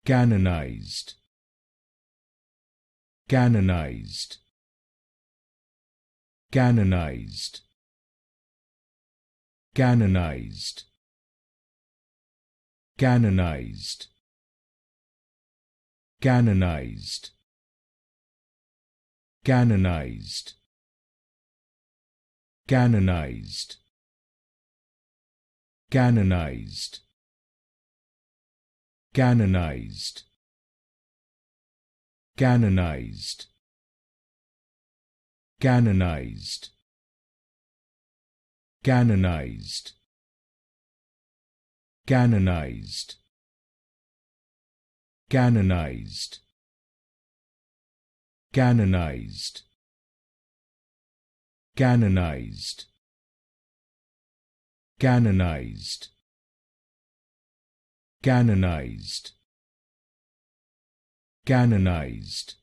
Canonized, canonized, canonized, canonized, canonized, canonized, canonized, canonized, canonized, canonized, canonized, canonized, canonized, canonized, canonized, canonized, canonized, canonized, canonized, canonized,